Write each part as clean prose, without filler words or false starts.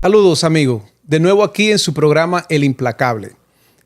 Saludos amigos, de nuevo aquí en su programa El Implacable.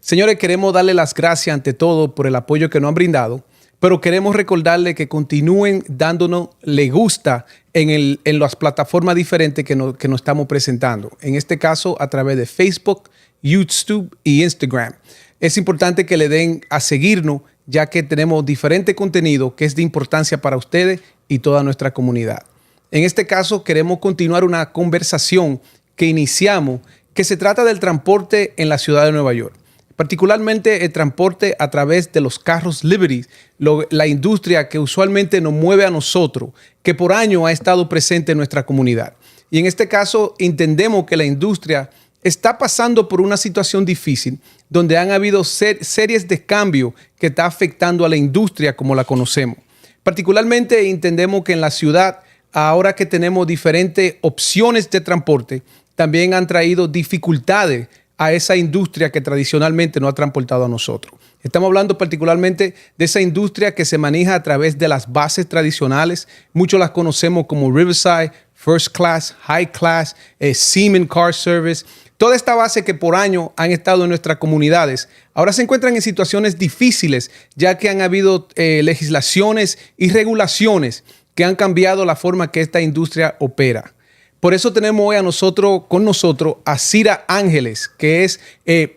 Señores, queremos darle las gracias ante todo por el apoyo que nos han brindado, pero queremos recordarle que continúen dándonos le gusta en las plataformas diferentes que nos estamos presentando. En este caso a través de Facebook, YouTube y Instagram. Es importante que le den a seguirnos ya que tenemos diferente contenido que es de importancia para ustedes y toda nuestra comunidad. En este caso queremos continuar una conversación que iniciamos, que se trata del transporte en la ciudad de Nueva York. Particularmente el transporte a través de los carros Liberty, la industria que usualmente nos mueve a nosotros, que por años ha estado presente en nuestra comunidad. Y en este caso entendemos que la industria está pasando por una situación difícil, donde han habido series de cambios que está afectando a la industria como la conocemos. Particularmente entendemos que en la ciudad, ahora que tenemos diferentes opciones de transporte, también han traído dificultades a esa industria que tradicionalmente nos ha transportado a nosotros. Estamos hablando particularmente de esa industria que se maneja a través de las bases tradicionales. Muchos las conocemos como Riverside, First Class, High Class, Siemens Car Service. Toda esta base que por años han estado en nuestras comunidades, ahora se encuentran en situaciones difíciles, ya que han habido legislaciones y regulaciones que han cambiado la forma que esta industria opera. Por eso tenemos hoy con nosotros a Cira Ángeles, que es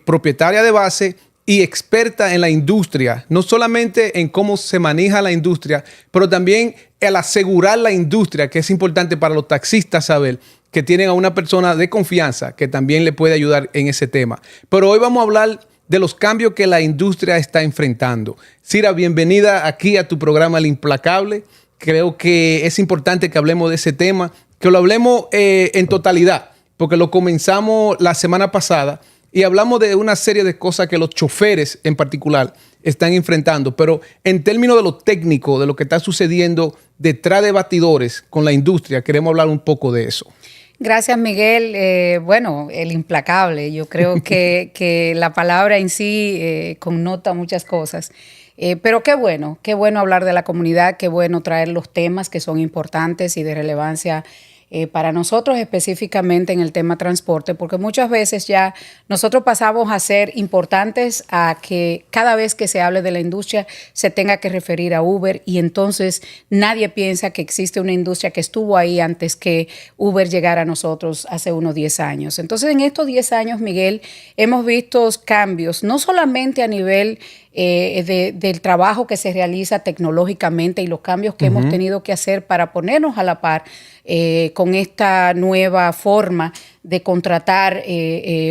propietaria de base y experta en la industria, no solamente en cómo se maneja la industria, pero también al asegurar la industria, que es importante para los taxistas saber que tienen a una persona de confianza que también le puede ayudar en ese tema. Pero hoy vamos a hablar de los cambios que la industria está enfrentando. Cira, bienvenida aquí a tu programa El Implacable. Creo que es importante que hablemos de ese tema, que lo hablemos en totalidad, porque lo comenzamos la semana pasada y hablamos de una serie de cosas que los choferes en particular están enfrentando, pero en términos de lo técnico, de lo que está sucediendo detrás de bastidores con la industria, queremos hablar un poco de eso. Gracias, Miguel. Bueno, el implacable. Yo creo que la palabra en sí connota muchas cosas. Pero qué bueno hablar de la comunidad, qué bueno traer los temas que son importantes y de relevancia para nosotros específicamente en el tema transporte, porque muchas veces ya nosotros pasamos a ser importantes a que cada vez que se hable de la industria se tenga que referir a Uber y entonces nadie piensa que existe una industria que estuvo ahí antes que Uber llegara a nosotros hace unos 10 años. Entonces en estos 10 años, Miguel, hemos visto cambios, no solamente a nivel del trabajo que se realiza tecnológicamente y los cambios que hemos tenido que hacer para ponernos a la par con esta nueva forma de contratar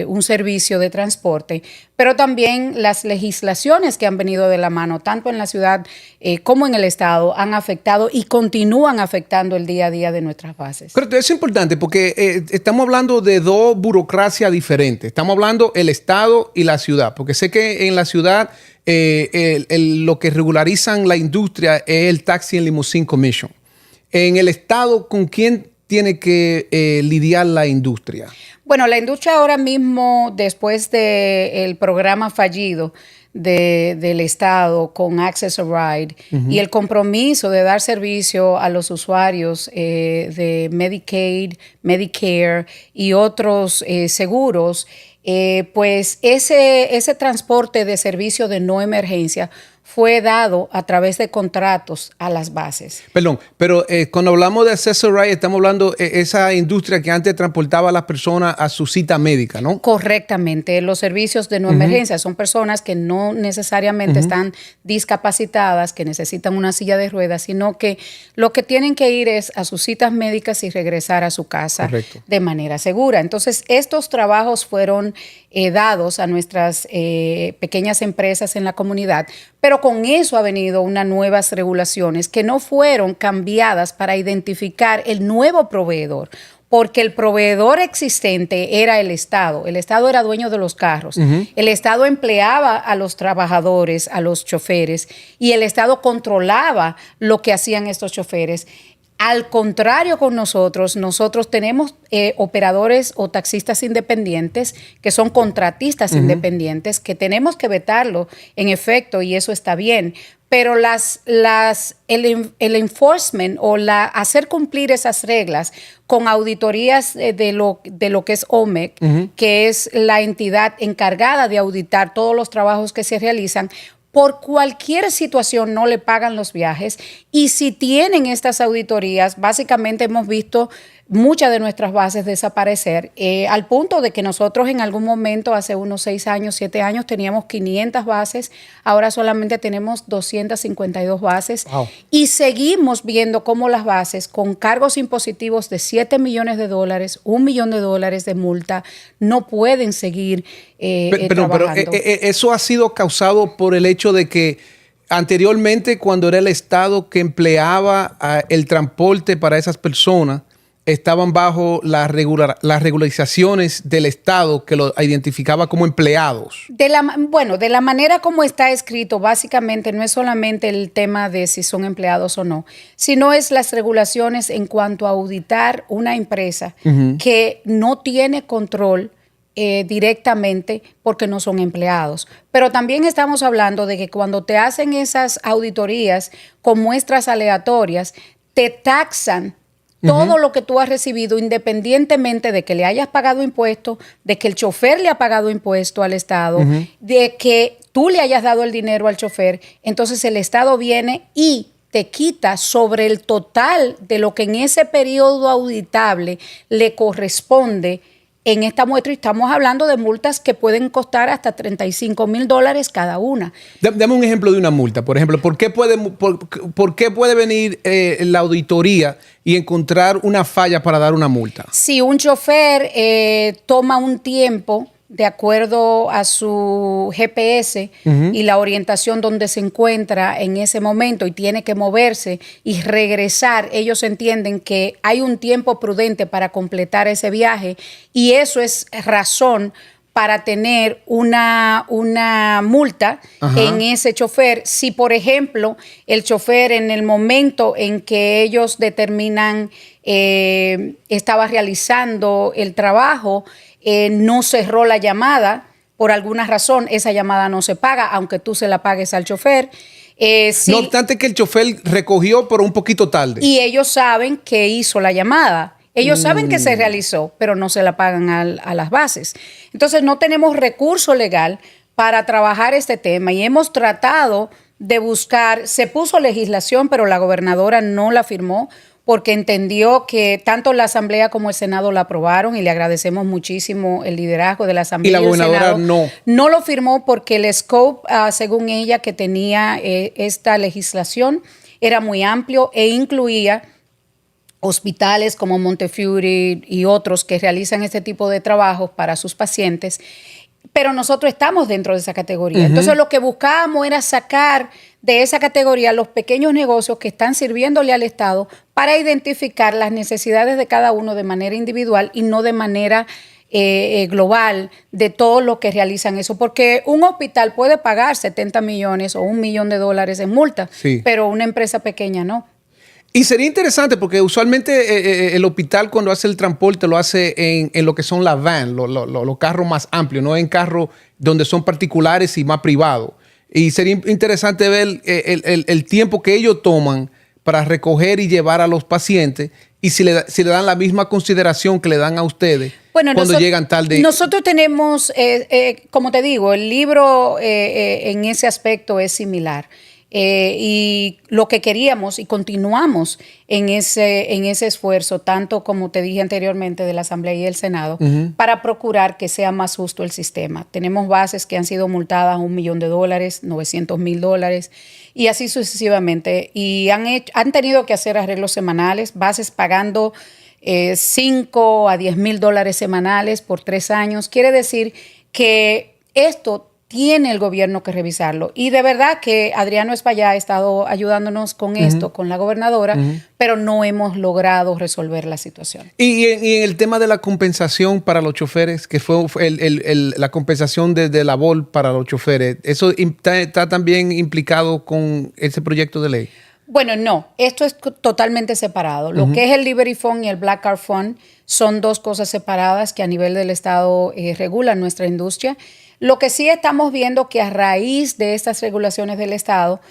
un servicio de transporte, pero también las legislaciones que han venido de la mano, tanto en la ciudad como en el estado, han afectado y continúan afectando el día a día de nuestras bases. Pero es importante porque estamos hablando de dos burocracias diferentes. Estamos hablando el estado y la ciudad, porque sé que en la ciudad lo que regularizan la industria es el Taxi and Limousine Commission. En el estado, ¿con quién tiene que lidiar la industria? Bueno, la industria ahora mismo, después del programa fallido del Estado con Access a Ride y el compromiso de dar servicio a los usuarios de Medicaid, Medicare y otros seguros, pues ese transporte de servicio de no emergencia fue dado a través de contratos a las bases. Perdón, pero cuando hablamos de Access a Ride, estamos hablando de esa industria que antes transportaba a las personas a su cita médica, ¿no? Correctamente. Los servicios de no emergencia son personas que no necesariamente están discapacitadas, que necesitan una silla de ruedas, sino que lo que tienen que ir es a sus citas médicas y regresar a su casa de manera segura. Entonces, estos trabajos fueron dados a nuestras pequeñas empresas en la comunidad, pero con eso ha venido unas nuevas regulaciones que no fueron cambiadas para identificar el nuevo proveedor, porque el proveedor existente era el Estado. El Estado era dueño de los carros. El Estado empleaba a los trabajadores, a los choferes, y el Estado controlaba lo que hacían estos choferes. Al contrario con nosotros tenemos operadores o taxistas independientes que son contratistas independientes que tenemos que vetarlo en efecto y eso está bien. pero el enforcement o hacer cumplir esas reglas con auditorías de lo que es OMEC, que es la entidad encargada de auditar todos los trabajos que se realizan, por cualquier situación no le pagan los viajes, y si tienen estas auditorías, básicamente hemos visto muchas de nuestras bases desaparecer, al punto de que nosotros en algún momento, hace unos 6 años, 7 años, teníamos 500 bases, ahora solamente tenemos 252 bases. Wow. Y seguimos viendo cómo las bases con cargos impositivos de $7 millones, $1 millón de multa, no pueden seguir trabajando. Eso ha sido causado por el hecho de que anteriormente, cuando era el Estado que empleaba el transporte para esas personas, estaban bajo las regularizaciones del Estado que los identificaba como empleados. De la manera como está escrito, básicamente no es solamente el tema de si son empleados o no, sino es las regulaciones en cuanto a auditar una empresa que no tiene control directamente porque no son empleados. Pero también estamos hablando de que cuando te hacen esas auditorías con muestras aleatorias, te taxan todo lo que tú has recibido, independientemente de que le hayas pagado impuestos, de que el chofer le ha pagado impuesto al Estado, de que tú le hayas dado el dinero al chofer. Entonces el Estado viene y te quita sobre el total de lo que en ese periodo auditable le corresponde en esta muestra, y estamos hablando de multas que pueden costar hasta $35,000 cada una. Dame un ejemplo de una multa. Por ejemplo, ¿por qué puede venir la auditoría y encontrar una falla para dar una multa? Si un chofer toma un tiempo de acuerdo a su GPS y la orientación donde se encuentra en ese momento y tiene que moverse y regresar, ellos entienden que hay un tiempo prudente para completar ese viaje, y eso es razón para tener una multa en ese chofer. Si, por ejemplo, el chofer en el momento en que ellos determinan estaba realizando el trabajo, no cerró la llamada, por alguna razón esa llamada no se paga, aunque tú se la pagues al chofer. No obstante que el chofer recogió, pero un poquito tarde. Y ellos saben que hizo la llamada. Ellos saben que se realizó, pero no se la pagan a las bases. Entonces no tenemos recurso legal para trabajar este tema, y hemos tratado de buscar, se puso legislación, pero la gobernadora no la firmó, porque entendió que tanto la Asamblea como el Senado la aprobaron, y le agradecemos muchísimo el liderazgo de la Asamblea y la gobernadora no lo firmó, porque el scope, según ella, que tenía esta legislación era muy amplio e incluía hospitales como Montefiore y otros que realizan este tipo de trabajos para sus pacientes, pero nosotros estamos dentro de esa categoría. Entonces lo que buscábamos era sacar de esa categoría los pequeños negocios que están sirviéndole al Estado, para identificar las necesidades de cada uno de manera individual y no de manera global de todo lo que realizan eso. Porque un hospital puede pagar 70 millones o $1 millón en multa, pero una empresa pequeña no. Y sería interesante porque usualmente el hospital, cuando hace el transporte, lo hace en lo que son las van, los carros más amplios, no en carros donde son particulares y más privados. Y sería interesante ver el tiempo que ellos toman para recoger y llevar a los pacientes, y si le dan la misma consideración que le dan a ustedes cuando llegan tarde. Nosotros tenemos, como te digo, el libro en ese aspecto es similar. Y lo que queríamos, y continuamos en ese esfuerzo, tanto como te dije anteriormente de la Asamblea y el Senado, para procurar que sea más justo el sistema. Tenemos bases que han sido multadas $1 millón, $900,000 y así sucesivamente, y han tenido que hacer arreglos semanales, bases pagando $5,000 a $10,000 semanales por 3 años. Quiere decir que esto tiene el gobierno que revisarlo. Y de verdad que Adriano Espaillá ha estado ayudándonos con esto, con la gobernadora, pero no hemos logrado resolver la situación. Y en el tema de la compensación para los choferes, que fue la compensación de labor para los choferes, ¿eso está también implicado con ese proyecto de ley? Bueno, no, esto es totalmente separado. Lo que es el Liberty Fund y el Black Card Fund son dos cosas separadas que a nivel del Estado regulan nuestra industria. Lo que sí estamos viendo que a raíz de estas regulaciones del Estado,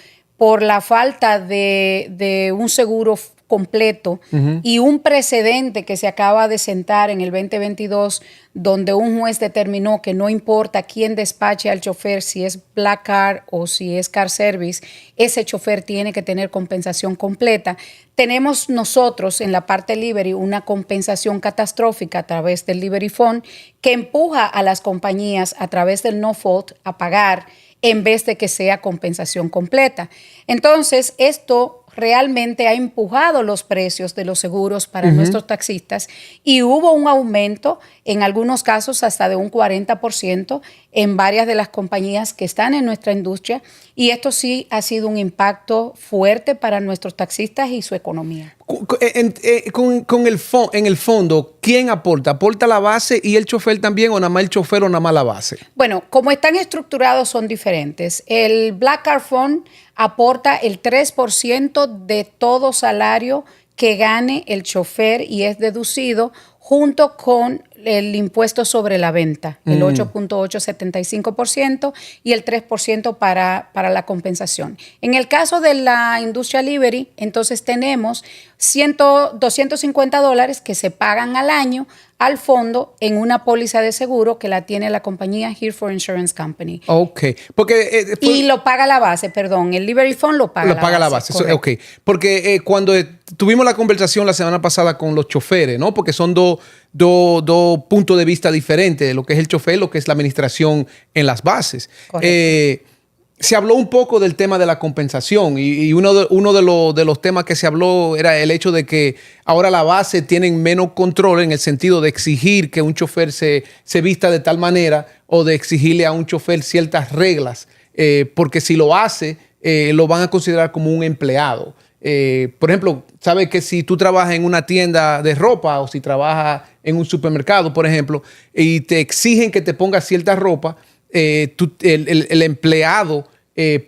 por la falta de un seguro completo y un precedente que se acaba de sentar en el 2022, donde un juez determinó que no importa quién despache al chofer, si es Black Car o si es Car Service, ese chofer tiene que tener compensación completa. Tenemos nosotros en la parte Liberty una compensación catastrófica a través del Liberty Fund que empuja a las compañías a través del no fault a pagar en vez de que sea compensación completa. Entonces, esto realmente ha empujado los precios de los seguros para nuestros taxistas y hubo un aumento, en algunos casos hasta de un 40% en varias de las compañías que están en nuestra industria, y esto sí ha sido un impacto fuerte para nuestros taxistas y su economía. En el fondo, ¿quién aporta? ¿Aporta la base y el chofer también, o nada más el chofer o nada más la base? Bueno, como están estructurados son diferentes. El Black Car Fund aporta el 3% de todo salario que gane el chofer y es deducido junto con el impuesto sobre la venta, el 8.875% y el 3% para la compensación. En el caso de la industria Liberty, entonces tenemos $250 que se pagan al año al fondo en una póliza de seguro que la tiene la compañía Hereford Insurance Company. Ok. Porque, y lo paga la base, perdón. El Liberty Fund lo paga la base. Ok. Porque cuando tuvimos la conversación la semana pasada con los choferes, ¿no? Porque son dos puntos de vista diferentes de lo que es el chofer, lo que es la administración en las bases. Se habló un poco del tema de la compensación y uno de los temas que se habló era el hecho de que ahora la base tienen menos control en el sentido de exigir que un chofer se vista de tal manera o de exigirle a un chofer ciertas reglas, porque si lo hace, lo van a considerar como un empleado. Por ejemplo, sabes que si tú trabajas en una tienda de ropa o si trabajas en un supermercado, por ejemplo, y te exigen que te pongas cierta ropa, el empleado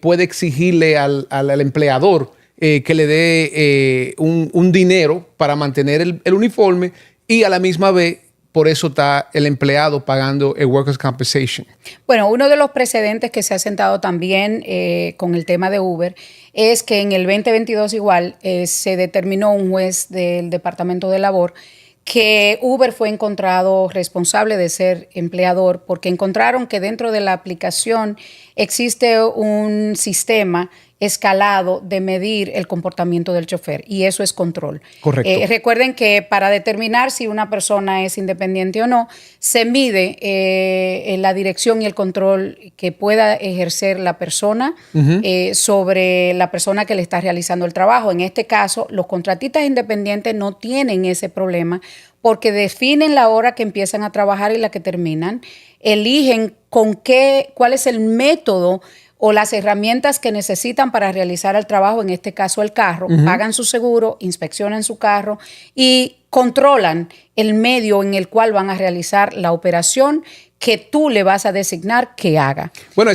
puede exigirle al empleador que le dé un dinero para mantener el uniforme, y a la misma vez por eso está el empleado pagando el Workers' Compensation. Bueno, uno de los precedentes que se ha sentado también con el tema de Uber es que en el 2022 igual se determinó un juez del Departamento de Labor que Uber fue encontrado responsable de ser empleador porque encontraron que dentro de la aplicación existe un sistema escalado de medir el comportamiento del chofer, y eso es control. Correcto. Recuerden que para determinar si una persona es independiente o no, se mide la dirección y el control que pueda ejercer la persona sobre la persona que le está realizando el trabajo. En este caso, los contratistas independientes no tienen ese problema porque definen la hora que empiezan a trabajar y la que terminan, eligen cuál es el método o las herramientas que necesitan para realizar el trabajo, en este caso el carro, pagan su seguro, inspeccionan su carro y controlan el medio en el cual van a realizar la operación que tú le vas a designar que haga. Bueno,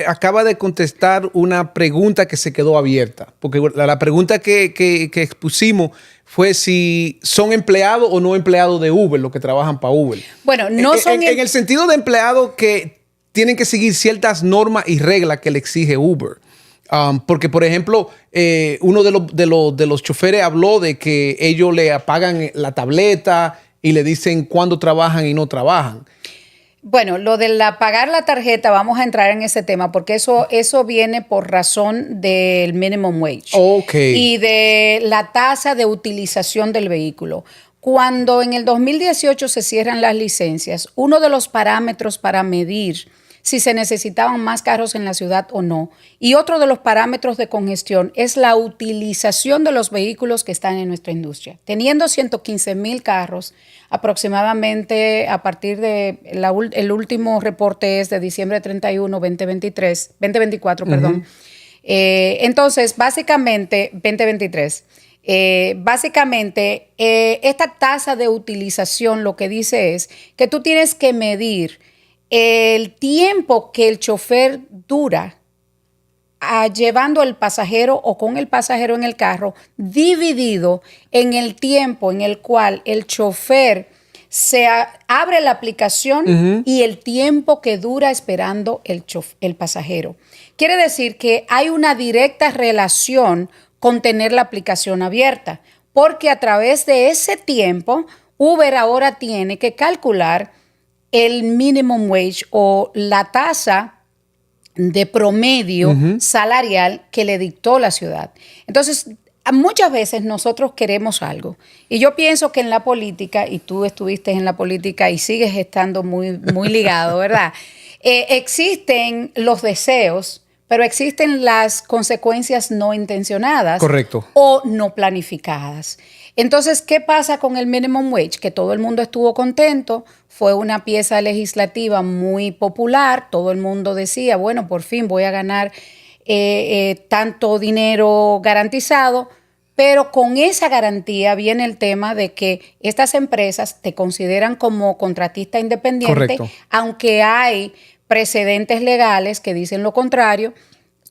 acaba de contestar una pregunta que se quedó abierta, porque la pregunta que expusimos fue si son empleados o no empleados de Uber, los que trabajan para Uber. Bueno, no son... En el sentido de empleados que tienen que seguir ciertas normas y reglas que le exige Uber. Porque, por ejemplo, uno de los choferes habló de que ellos le apagan la tableta y le dicen cuándo trabajan y no trabajan. Bueno, lo de pagar la tarjeta, vamos a entrar en ese tema porque eso viene por razón del minimum wage. Okay. Y de la tasa de utilización del vehículo. Cuando en el 2018 se cierran las licencias, uno de los parámetros para medir si se necesitaban más carros en la ciudad o no, y otro de los parámetros de congestión es la utilización de los vehículos que están en nuestra industria. Teniendo 115,000 carros, aproximadamente a partir de el último reporte es de diciembre 31, 2024, perdón. Entonces, básicamente, 2023. Esta tasa de utilización lo que dice es que tú tienes que medir el tiempo que el chofer dura llevando al pasajero o con el pasajero en el carro, dividido en el tiempo en el cual el chofer abre la aplicación y el tiempo que dura esperando el pasajero. Quiere decir que hay una directa relación con tener la aplicación abierta, porque a través de ese tiempo, Uber ahora tiene que calcular el minimum wage o la tasa de promedio salarial que le dictó la ciudad. Entonces, muchas veces nosotros queremos algo. Y yo pienso que en la política, y tú estuviste en la política y sigues estando muy, muy ligado, ¿verdad? Existen los deseos, pero existen las consecuencias no intencionadas. Correcto. O no planificadas. Entonces, ¿qué pasa con el minimum wage? Que todo el mundo estuvo contento, fue una pieza legislativa muy popular, todo el mundo decía, bueno, por fin voy a ganar tanto dinero garantizado, pero con esa garantía viene el tema de que estas empresas te consideran como contratista independiente, correcto, aunque hay precedentes legales que dicen lo contrario,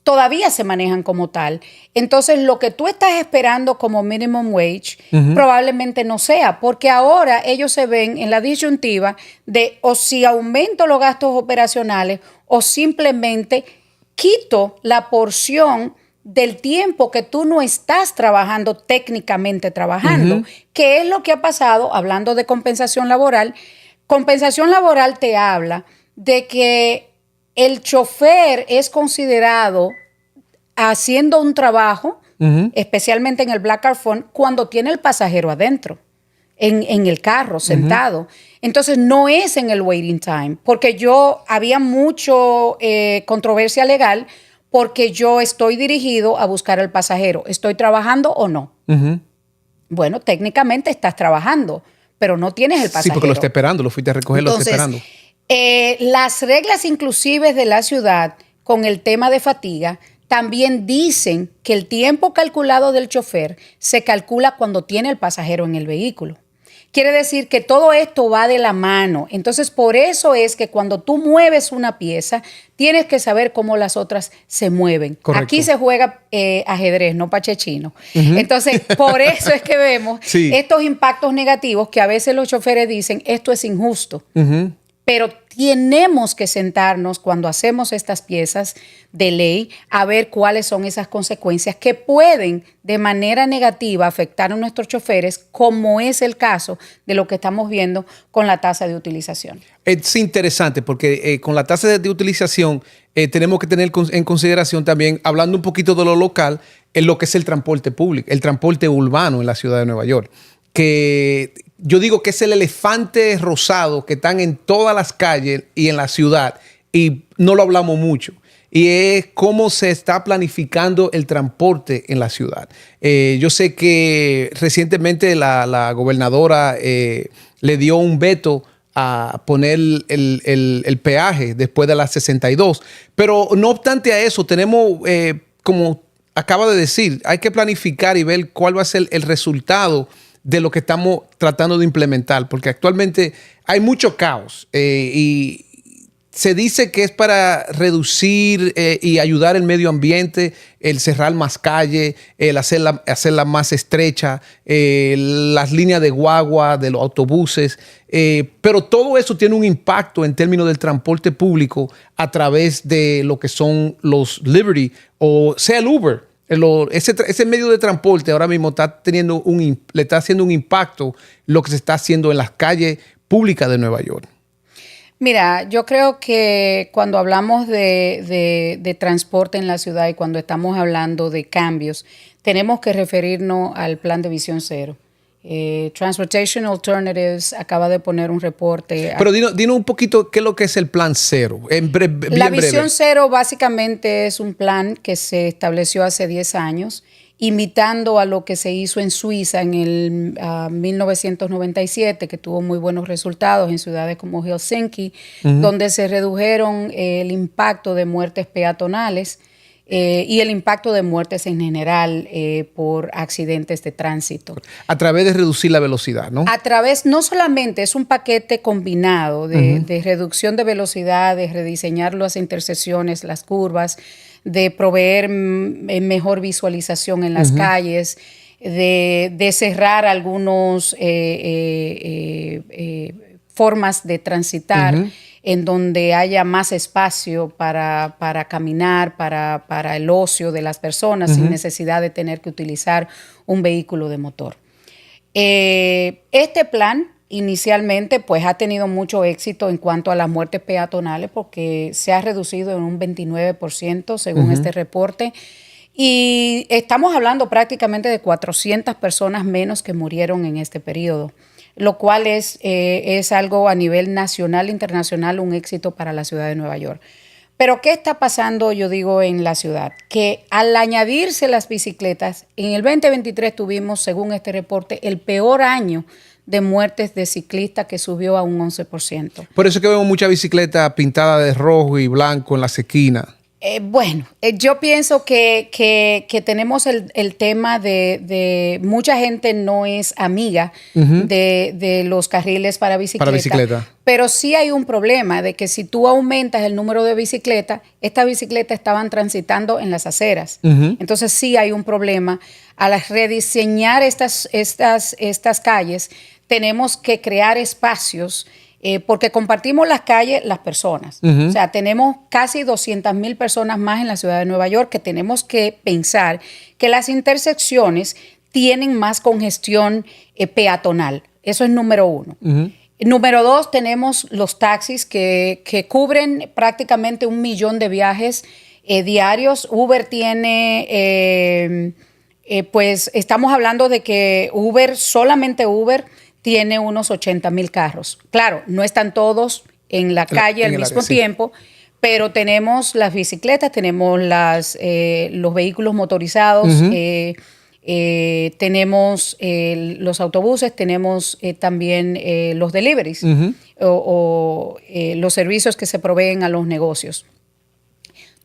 todavía se manejan como tal. Entonces, lo que tú estás esperando como minimum wage probablemente no sea, porque ahora ellos se ven en la disyuntiva de o si aumento los gastos operacionales o simplemente quito la porción del tiempo que tú no estás trabajando, técnicamente trabajando, que es lo que ha pasado, hablando de compensación laboral. Compensación laboral te habla de que el chofer es considerado haciendo un trabajo, especialmente en el Black Car Fund, cuando tiene el pasajero adentro, en el carro, sentado. Entonces, no es en el waiting time, porque había mucho controversia legal, porque yo estoy dirigido a buscar al pasajero. ¿Estoy trabajando o no? Bueno, técnicamente estás trabajando, pero no tienes el pasajero. Sí, porque lo está esperando, lo fuiste a recoger, entonces, lo está esperando. Las reglas inclusive de la ciudad con el tema de fatiga también dicen que el tiempo calculado del chofer se calcula cuando tiene el pasajero en el vehículo. Quiere decir que todo esto va de la mano. Entonces, por eso es que cuando tú mueves una pieza, tienes que saber cómo las otras se mueven. Correcto. Aquí se juega ajedrez, no pachechino. Entonces, por eso es que vemos estos impactos negativos que a veces los choferes dicen, esto es injusto. Pero tenemos que sentarnos cuando hacemos estas piezas de ley a ver cuáles son esas consecuencias que pueden de manera negativa afectar a nuestros choferes, como es el caso de lo que estamos viendo con la tasa de utilización. Es interesante porque con la tasa de utilización tenemos que tener en consideración también, hablando un poquito de lo local, en lo que es el transporte público, el transporte urbano en la ciudad de Nueva York, que yo digo que es el elefante rosado que están en todas las calles y en la ciudad y no lo hablamos mucho. Y es cómo se está planificando el transporte en la ciudad. Yo sé que recientemente la gobernadora le dio un veto a poner el peaje después de las 62. Pero no obstante a eso, tenemos, como acaba de decir, hay que planificar y ver cuál va a ser el resultado de lo que estamos tratando de implementar, porque actualmente hay mucho caos y se dice que es para reducir y ayudar el medio ambiente, el cerrar más calles, el hacerla más estrecha, las líneas de guagua, de los autobuses, pero todo eso tiene un impacto en términos del transporte público a través de lo que son los Liberty o sea el Uber. Ese medio de transporte ahora mismo le está haciendo un impacto lo que se está haciendo en las calles públicas de Nueva York. Mira, yo creo que cuando hablamos de transporte en la ciudad y cuando estamos hablando de cambios, tenemos que referirnos al plan de Visión Cero. Transportation Alternatives acaba de poner un reporte. Pero dinos un poquito qué es lo que es el plan cero. La Visión Cero básicamente es un plan que se estableció hace 10 años, imitando a lo que se hizo en Suiza en el 1997, que tuvo muy buenos resultados en ciudades como Helsinki, donde se redujeron el impacto de muertes peatonales y el impacto de muertes en general por accidentes de tránsito. A través de reducir la velocidad, ¿no? No solamente es un paquete combinado de reducción de velocidad, de rediseñar las intersecciones, las curvas, de proveer mejor visualización en las calles, de cerrar algunos formas de transitar en donde haya más espacio para caminar, para el ocio de las personas sin necesidad de tener que utilizar un vehículo de motor. Este plan inicialmente pues ha tenido mucho éxito en cuanto a las muertes peatonales porque se ha reducido en un 29% según este reporte. Y estamos hablando prácticamente de 400 personas menos que murieron en este periodo, lo cual es algo a nivel nacional e internacional, un éxito para la ciudad de Nueva York. Pero ¿qué está pasando, yo digo, en la ciudad? Que al añadirse las bicicletas, en el 2023 tuvimos, según este reporte, el peor año de muertes de ciclistas, que subió a un 11%. Por eso es que vemos mucha bicicleta pintada de rojo y blanco en las esquinas. Yo pienso que tenemos el tema de mucha gente no es amiga de los carriles para bicicleta. Pero sí hay un problema de que si tú aumentas el número de bicicletas, estas bicicletas estaban transitando en las aceras. Entonces sí hay un problema. Al rediseñar estas calles, tenemos que crear espacios porque compartimos las calles, las personas. O sea, tenemos casi 200,000 personas más en la ciudad de Nueva York que tenemos que pensar que las intersecciones tienen más congestión peatonal. Eso es número uno. Número dos, tenemos los taxis que cubren prácticamente 1 millón de viajes diarios. Uber tiene, pues estamos hablando de que solamente Uber tiene unos 80,000 carros. Claro, no están todos en la calle al mismo tiempo, pero tenemos las bicicletas, tenemos los vehículos motorizados, tenemos los autobuses, tenemos también los deliveries o los servicios que se proveen a los negocios.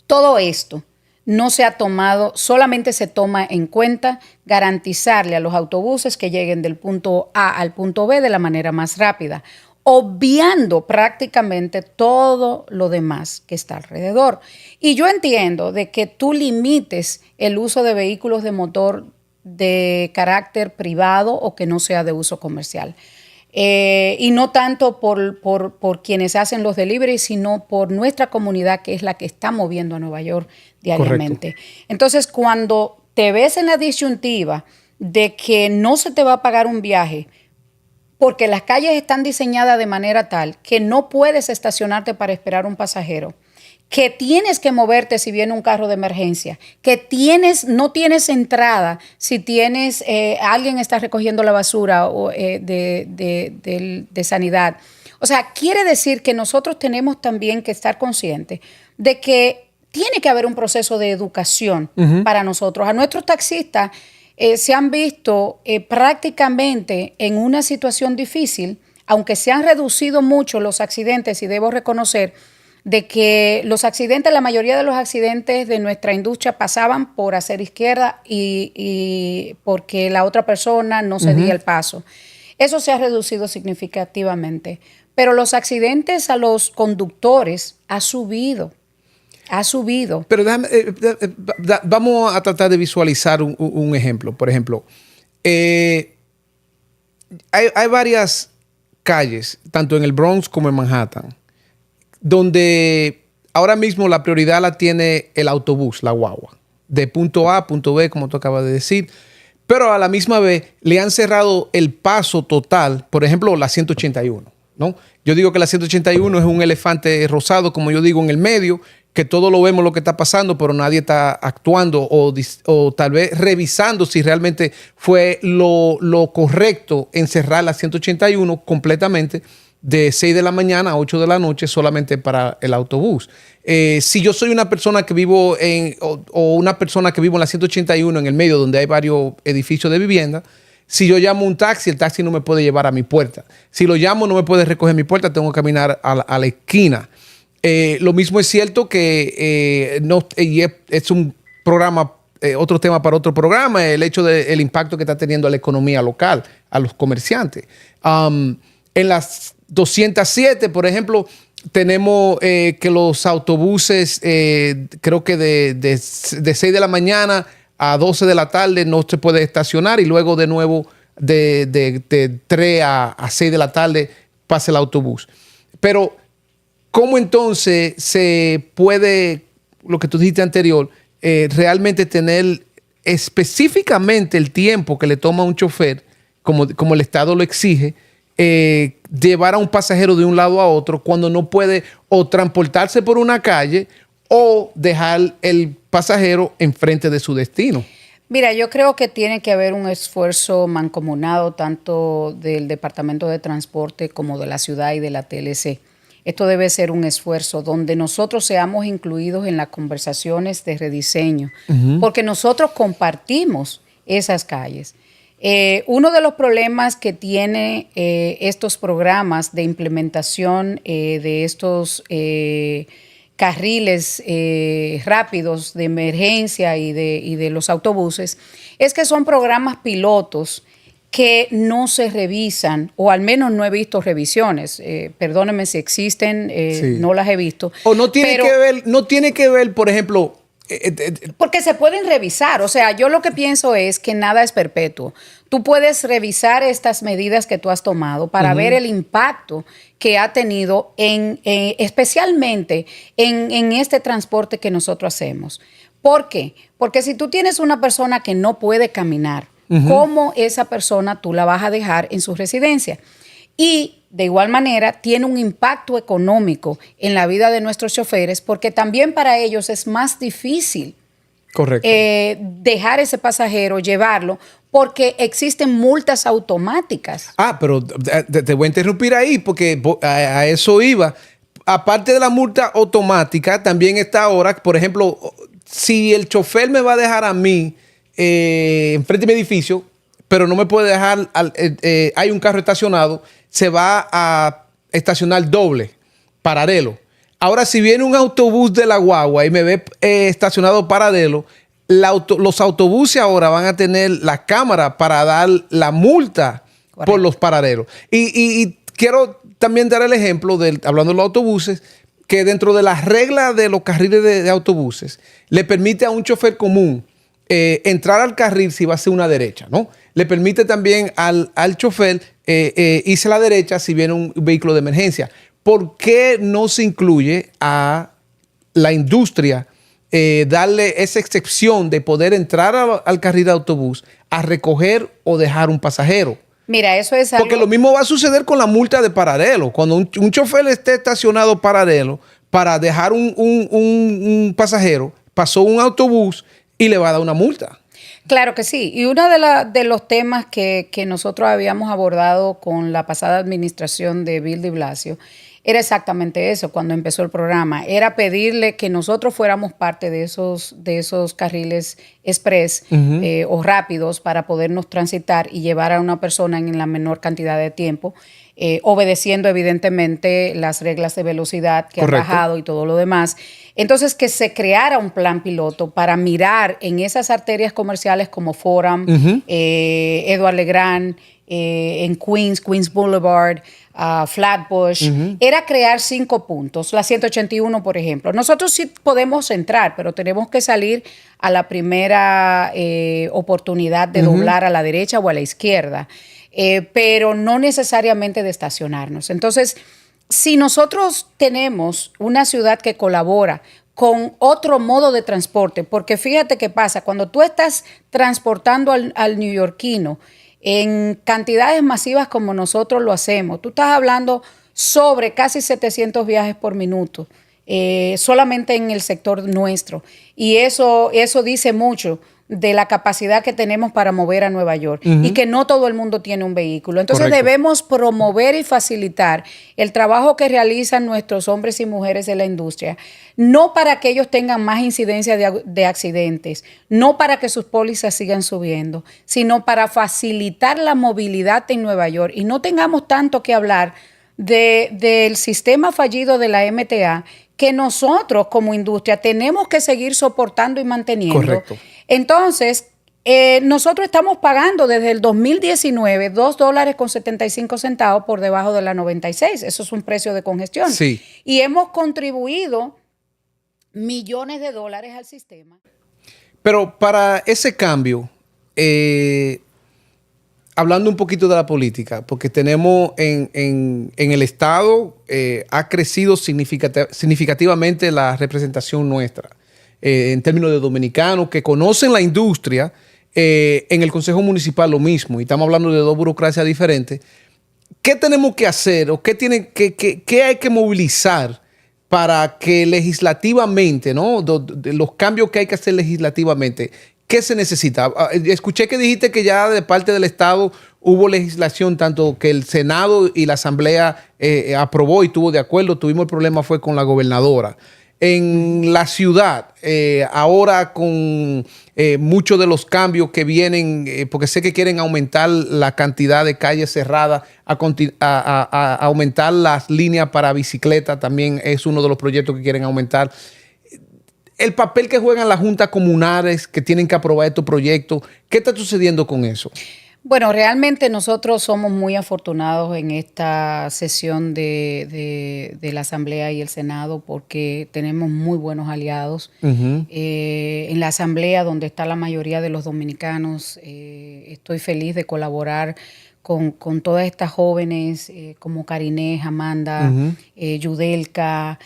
Todo esto no se ha tomado, solamente se toma en cuenta garantizarle a los autobuses que lleguen del punto A al punto B de la manera más rápida, obviando prácticamente todo lo demás que está alrededor. Y yo entiendo de que tú limites el uso de vehículos de motor de carácter privado o que no sea de uso comercial. Y no tanto por quienes hacen los deliveries, sino por nuestra comunidad, que es la que está moviendo a Nueva York diariamente. Correcto. Entonces, cuando te ves en la disyuntiva de que no se te va a pagar un viaje porque las calles están diseñadas de manera tal que no puedes estacionarte para esperar un pasajero, que tienes que moverte si viene un carro de emergencia, que no tienes entrada si tienes alguien está recogiendo la basura o, de sanidad. O sea, quiere decir que nosotros tenemos también que estar conscientes de que tiene que haber un proceso de educación para nosotros. A nuestros taxistas se han visto prácticamente en una situación difícil, aunque se han reducido mucho los accidentes, y debo reconocer de que los accidentes, la mayoría de los accidentes de nuestra industria pasaban por hacer izquierda y porque la otra persona no cedía el paso. Eso se ha reducido significativamente. Pero los accidentes a los conductores ha subido. Pero vamos a tratar de visualizar un ejemplo. Por ejemplo, hay varias calles, tanto en el Bronx como en Manhattan, donde ahora mismo la prioridad la tiene el autobús, la guagua, de punto A a punto B, como tú acabas de decir, pero a la misma vez le han cerrado el paso total, por ejemplo, la 181, ¿no? Yo digo que la 181 es un elefante rosado, como yo digo, en el medio, que todos lo vemos lo que está pasando, pero nadie está actuando o tal vez revisando si realmente fue lo correcto en cerrar la 181 completamente, de 6 de la mañana a 8 de la noche solamente para el autobús. Si yo soy una persona que vivo una persona que vivo en la 181 en el medio donde hay varios edificios de vivienda, si yo llamo un taxi, el taxi no me puede llevar a mi puerta. Si lo llamo, no me puede recoger mi puerta, tengo que caminar a la esquina. Lo mismo es cierto que es un programa, otro tema para otro programa, el hecho del impacto que está teniendo a la economía local, a los comerciantes. En las 207, por ejemplo, tenemos que los autobuses, creo que de 6 de la mañana a 12 de la tarde no se puede estacionar y luego de nuevo de 3 a 6 de la tarde pasa el autobús. Pero, ¿cómo entonces se puede, lo que tú dijiste anterior, realmente tener específicamente el tiempo que le toma a un chofer, como el Estado lo exige, llevar a un pasajero de un lado a otro cuando no puede o transportarse por una calle o dejar el pasajero enfrente de su destino? Mira, yo creo que tiene que haber un esfuerzo mancomunado tanto del Departamento de Transporte como de la ciudad y de la TLC. Esto debe ser un esfuerzo donde nosotros seamos incluidos en las conversaciones de rediseño, porque nosotros compartimos esas calles. Uno de los problemas que tiene estos programas de implementación de estos carriles rápidos de emergencia y de los autobuses es que son programas pilotos que no se revisan, o al menos no he visto revisiones. Perdónenme si existen, sí, no las he visto. O no tiene que ver, por ejemplo, porque se pueden revisar. O sea, yo lo que pienso es que nada es perpetuo. Tú puedes revisar estas medidas que tú has tomado para ver el impacto que ha tenido especialmente en este transporte que nosotros hacemos. ¿Por qué? Porque si tú tienes una persona que no puede caminar, ¿cómo esa persona tú la vas a dejar en su residencia? Y de igual manera tiene un impacto económico en la vida de nuestros choferes, porque también para ellos es más difícil, correcto, dejar ese pasajero, llevarlo, porque existen multas automáticas. Pero te voy a interrumpir ahí porque a eso iba. Aparte de la multa automática, también está ahora, por ejemplo, si el chofer me va a dejar a mí enfrente de mi edificio, pero no me puede dejar, hay un carro estacionado, se va a estacionar doble, paralelo. Ahora, si viene un autobús de la guagua y me ve estacionado paralelo, los autobuses ahora van a tener la cámara para dar la multa. Correcto. Por los paralelos. Y quiero también dar el ejemplo, hablando de los autobuses, que dentro de las reglas de los carriles de autobuses, le permite a un chofer común entrar al carril si va a hacer una derecha, ¿no? Le permite también al chofer irse a la derecha si viene un vehículo de emergencia. ¿Por qué no se incluye a la industria darle esa excepción de poder entrar al carril de autobús a recoger o dejar un pasajero? Mira, eso es algo... Porque lo mismo va a suceder con la multa de paralelo. Cuando un chofer esté estacionado paralelo para dejar un pasajero, pasó un autobús y le va a dar una multa. Claro que sí. Y uno de los temas que nosotros habíamos abordado con la pasada administración de Bill de Blasio era exactamente eso cuando empezó el programa. Era pedirle que nosotros fuéramos parte de esos carriles express o rápidos para podernos transitar y llevar a una persona en la menor cantidad de tiempo, obedeciendo evidentemente las reglas de velocidad que han bajado y todo lo demás. Entonces, que se creara un plan piloto para mirar en esas arterias comerciales como Forum, Edward LeGrand, en Queens Boulevard, Flatbush, era crear 5 puntos. La 181, por ejemplo. Nosotros sí podemos entrar, pero tenemos que salir a la primera oportunidad de doblar a la derecha o a la izquierda, pero no necesariamente de estacionarnos. Entonces, si nosotros tenemos una ciudad que colabora con otro modo de transporte, porque fíjate qué pasa, cuando tú estás transportando al neoyorquino en cantidades masivas como nosotros lo hacemos, tú estás hablando sobre casi 700 viajes por minuto, solamente en el sector nuestro. Y eso dice mucho de la capacidad que tenemos para mover a Nueva York y que no todo el mundo tiene un vehículo. Entonces debemos promover y facilitar el trabajo que realizan nuestros hombres y mujeres de la industria, no para que ellos tengan más incidencia de accidentes, no para que sus pólizas sigan subiendo, sino para facilitar la movilidad en Nueva York y no tengamos tanto que hablar del sistema fallido de la MTA que nosotros como industria tenemos que seguir soportando y manteniendo. Correcto. Entonces, nosotros estamos pagando desde el 2019 $2.75 por debajo de la 96. Eso es un precio de congestión. Sí. Y hemos contribuido millones de dólares al sistema. Pero para ese cambio, hablando un poquito de la política, porque tenemos en el Estado, ha crecido significativamente la representación nuestra, en términos de dominicanos que conocen la industria, en el Consejo Municipal lo mismo, y estamos hablando de dos burocracias diferentes. ¿Qué tenemos que hacer o qué hay que movilizar para que legislativamente, ¿no? Los cambios que hay que hacer legislativamente, ¿qué se necesita? Escuché que dijiste que ya de parte del Estado hubo legislación, tanto que el Senado y la Asamblea aprobó y estuvo de acuerdo. Tuvimos el problema fue con la gobernadora. En la ciudad, ahora con muchos de los cambios que vienen, porque sé que quieren aumentar la cantidad de calles cerradas, a aumentar las líneas para bicicleta, también es uno de los proyectos que quieren aumentar. El papel que juegan las juntas comunales que tienen que aprobar estos proyectos, ¿qué está sucediendo con eso? Bueno, realmente nosotros somos muy afortunados en esta sesión de la Asamblea y el Senado porque tenemos muy buenos aliados. En la Asamblea, donde está la mayoría de los dominicanos, estoy feliz de colaborar con todas estas jóvenes como Karinés, Amanda, Yudelka.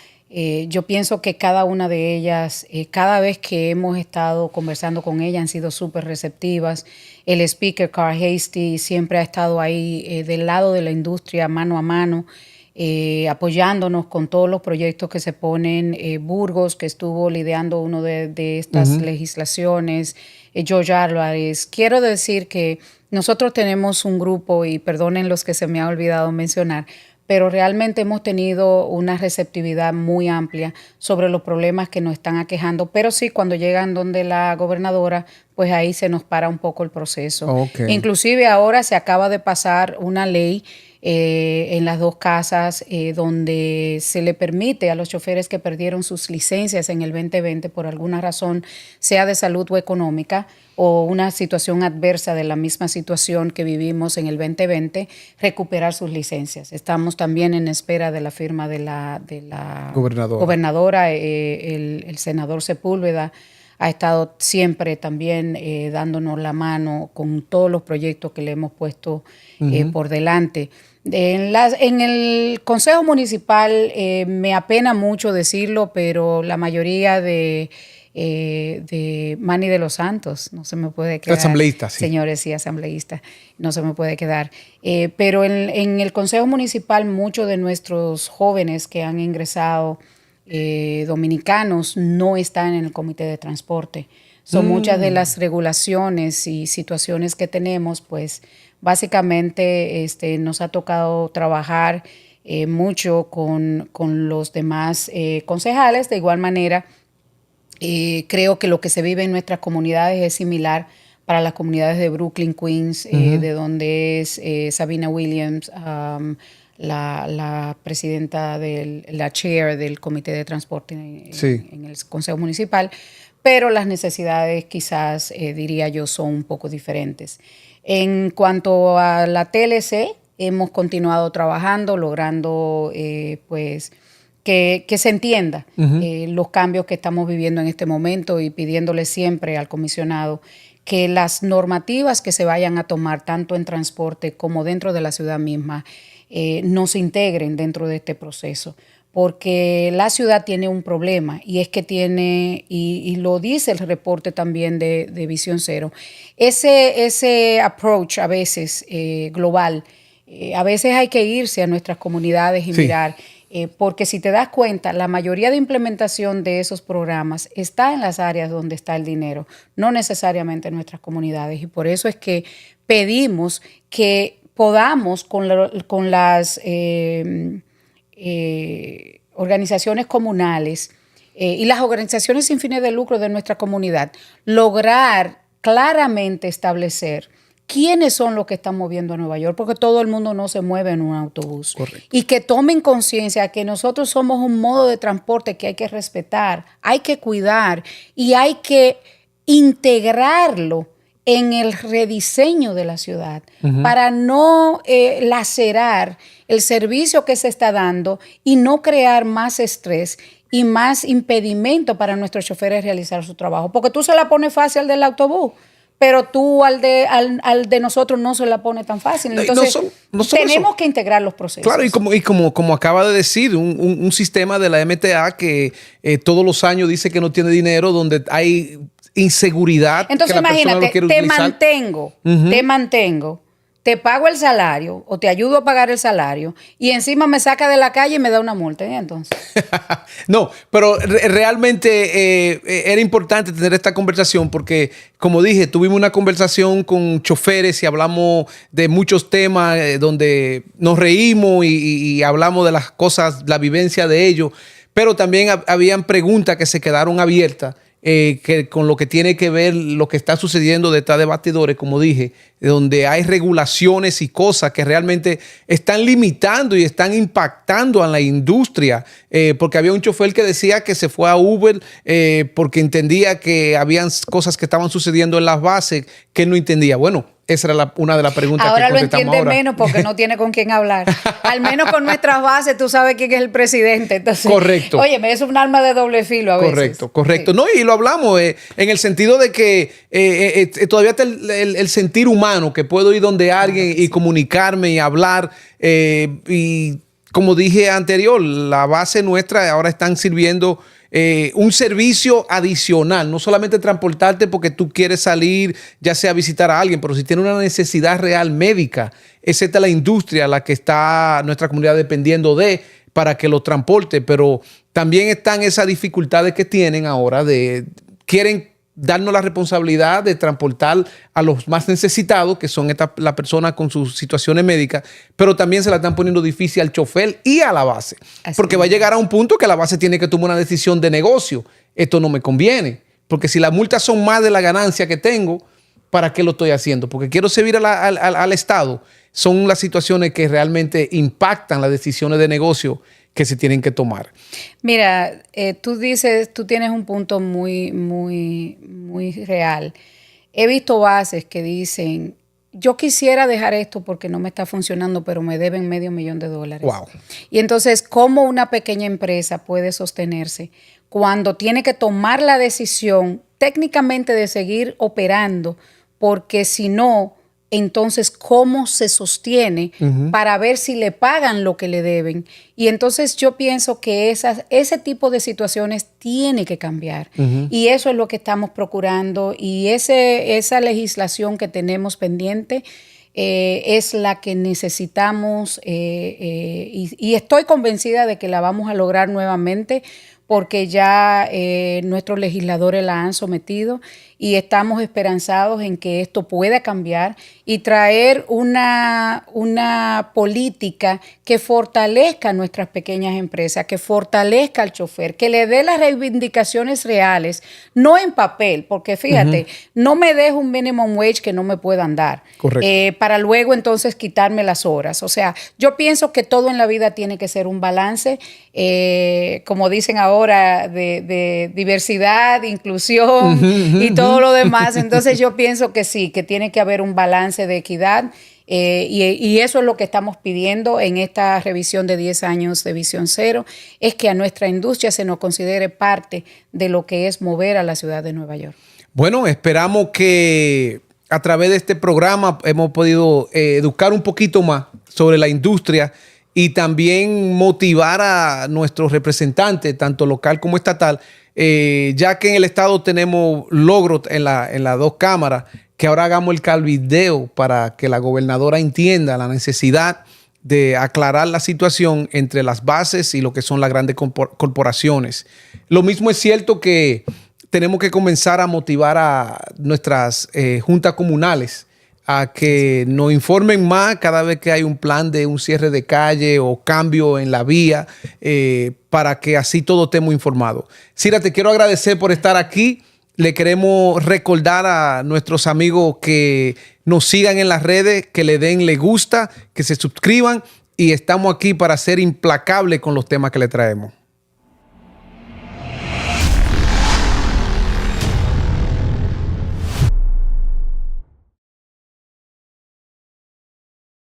Yo pienso que cada una de ellas, cada vez que hemos estado conversando con ellas, han sido súper receptivas. El speaker, Carl Hasty, siempre ha estado ahí del lado de la industria, mano a mano, apoyándonos con todos los proyectos que se ponen. Burgos, que estuvo lidiando uno de estas legislaciones. George Álvarez. Quiero decir que nosotros tenemos un grupo, y perdonen los que se me ha olvidado mencionar, pero realmente hemos tenido una receptividad muy amplia sobre los problemas que nos están aquejando. Pero sí, cuando llegan donde la gobernadora, pues ahí se nos para un poco el proceso. Okay. Inclusive ahora se acaba de pasar una ley en las dos casas donde se le permite a los choferes que perdieron sus licencias en el 2020 por alguna razón, sea de salud o económica, o una situación adversa de la misma situación que vivimos en el 2020, recuperar sus licencias. Estamos también en espera de la firma de la gobernadora. El senador Sepúlveda ha estado siempre también dándonos la mano con todos los proyectos que le hemos puesto por delante. En el Consejo Municipal me apena mucho decirlo, pero la mayoría de Manny de los Santos no se me puede quedar. Asambleísta, sí. Señores, sí, asambleísta, no se me puede quedar. Pero en el Consejo Municipal, muchos de nuestros jóvenes que han ingresado, dominicanos, no están en el comité de transporte. Son muchas de las regulaciones y situaciones que tenemos, pues básicamente nos ha tocado trabajar mucho con los demás concejales. De igual manera, creo que lo que se vive en nuestras comunidades es similar para las comunidades de Brooklyn, Queens, de donde es Sabina Williams, la presidenta, la chair del comité de transporte en el Consejo Municipal, pero las necesidades quizás, diría yo, son un poco diferentes. En cuanto a la TLC, hemos continuado trabajando, logrando pues que se entienda los cambios que estamos viviendo en este momento y pidiéndole siempre al comisionado que las normativas que se vayan a tomar tanto en transporte como dentro de la ciudad misma no se integren dentro de este proceso. Porque la ciudad tiene un problema y es que tiene, y lo dice el reporte también de Visión Cero, ese approach a veces global, a veces hay que irse a nuestras comunidades y mirar, porque si te das cuenta, la mayoría de implementación de esos programas está en las áreas donde está el dinero, no necesariamente en nuestras comunidades. Y por eso es que pedimos que podamos con las organizaciones comunales y las organizaciones sin fines de lucro de nuestra comunidad, lograr claramente establecer quiénes son los que están moviendo a Nueva York, porque todo el mundo no se mueve en un autobús. Correcto. Y que tomen conciencia que nosotros somos un modo de transporte que hay que respetar, hay que cuidar y hay que integrarlo en el rediseño de la ciudad para no lacerar el servicio que se está dando y no crear más estrés y más impedimento para nuestros choferes realizar su trabajo. Porque tú se la pones fácil al del autobús, pero tú al de nosotros no se la pone tan fácil. Entonces, tenemos que integrar los procesos. Claro, y como acaba de decir, un sistema de la MTA que todos los años dice que no tiene dinero, donde hay inseguridad. Entonces, que la imagínate, persona lo te utilizar. mantengo, te pago el salario o te ayudo a pagar el salario y encima me saca de la calle y me da una multa. ¿Y entonces? No, pero realmente era importante tener esta conversación porque, como dije, tuvimos una conversación con choferes y hablamos de muchos temas donde nos reímos y hablamos de las cosas, la vivencia de ellos, pero también habían preguntas que se quedaron abiertas. Que con lo que tiene que ver lo que está sucediendo detrás de bastidores, como dije, donde hay regulaciones y cosas que realmente están limitando y están impactando a la industria, porque había un chofer que decía que se fue a Uber porque entendía que habían cosas que estaban sucediendo en las bases que él no entendía. Bueno, esa era una de las preguntas ahora que contestamos lo entiende menos porque no tiene con quién hablar. Al menos con nuestras bases tú sabes quién es el presidente. Entonces, correcto. Oye, es un arma de doble filo a veces. Correcto. Sí. No, y lo hablamos en el sentido de que todavía está el sentir humano, que puedo ir donde alguien y comunicarme y hablar. Y como dije anterior, la base nuestra ahora están sirviendo un servicio adicional, no solamente transportarte porque tú quieres salir, ya sea a visitar a alguien, pero si tiene una necesidad real médica, es esta la industria a la que está nuestra comunidad dependiendo de para que lo transporte, pero también están esas dificultades que tienen ahora quieren darnos la responsabilidad de transportar a los más necesitados, que son las personas con sus situaciones médicas, pero también se la están poniendo difícil al chofer y a la base. Porque va a llegar a un punto que la base tiene que tomar una decisión de negocio. Esto no me conviene, porque si las multas son más de la ganancia que tengo, ¿para qué lo estoy haciendo? Porque quiero servir al Estado. Son las situaciones que realmente impactan las decisiones de negocio que se tienen que tomar. Mira, tú tienes un punto muy real. He visto bases que dicen, yo quisiera dejar esto porque no me está funcionando, pero me deben $500,000. Wow. Y entonces, ¿cómo una pequeña empresa puede sostenerse cuando tiene que tomar la decisión técnicamente de seguir operando? Porque si no, entonces, ¿cómo se sostiene para ver si le pagan lo que le deben? Y entonces yo pienso que ese tipo de situaciones tiene que cambiar. Y eso es lo que estamos procurando. Y esa legislación que tenemos pendiente es la que necesitamos y estoy convencida de que la vamos a lograr nuevamente porque ya nuestros legisladores la han sometido y estamos esperanzados en que esto pueda cambiar y traer una política que fortalezca a nuestras pequeñas empresas, que fortalezca al chofer, que le dé las reivindicaciones reales, no en papel, porque fíjate, no me dejo un minimum wage que no me puedan dar. Correcto. Para luego entonces quitarme las horas. O sea, yo pienso que todo en la vida tiene que ser un balance, como dicen ahora, de diversidad, inclusión y todo lo demás. Entonces yo pienso que sí, que tiene que haber un balance de equidad y eso es lo que estamos pidiendo en esta revisión de 10 años de Visión Cero, es que a nuestra industria se nos considere parte de lo que es mover a la ciudad de Nueva York. Bueno, esperamos que a través de este programa hemos podido educar un poquito más sobre la industria y también motivar a nuestros representantes, tanto local como estatal, ya que en el estado tenemos logros en las dos cámaras, que ahora hagamos el calvideo para que la gobernadora entienda la necesidad de aclarar la situación entre las bases y lo que son las grandes corporaciones. Lo mismo es cierto que tenemos que comenzar a motivar a nuestras juntas comunales a que nos informen más cada vez que hay un plan de un cierre de calle o cambio en la vía, para que así todos estemos informados. Cira, te quiero agradecer por estar aquí. Le queremos recordar a nuestros amigos que nos sigan en las redes, que le den le gusta, que se suscriban y estamos aquí para ser implacables con los temas que le traemos.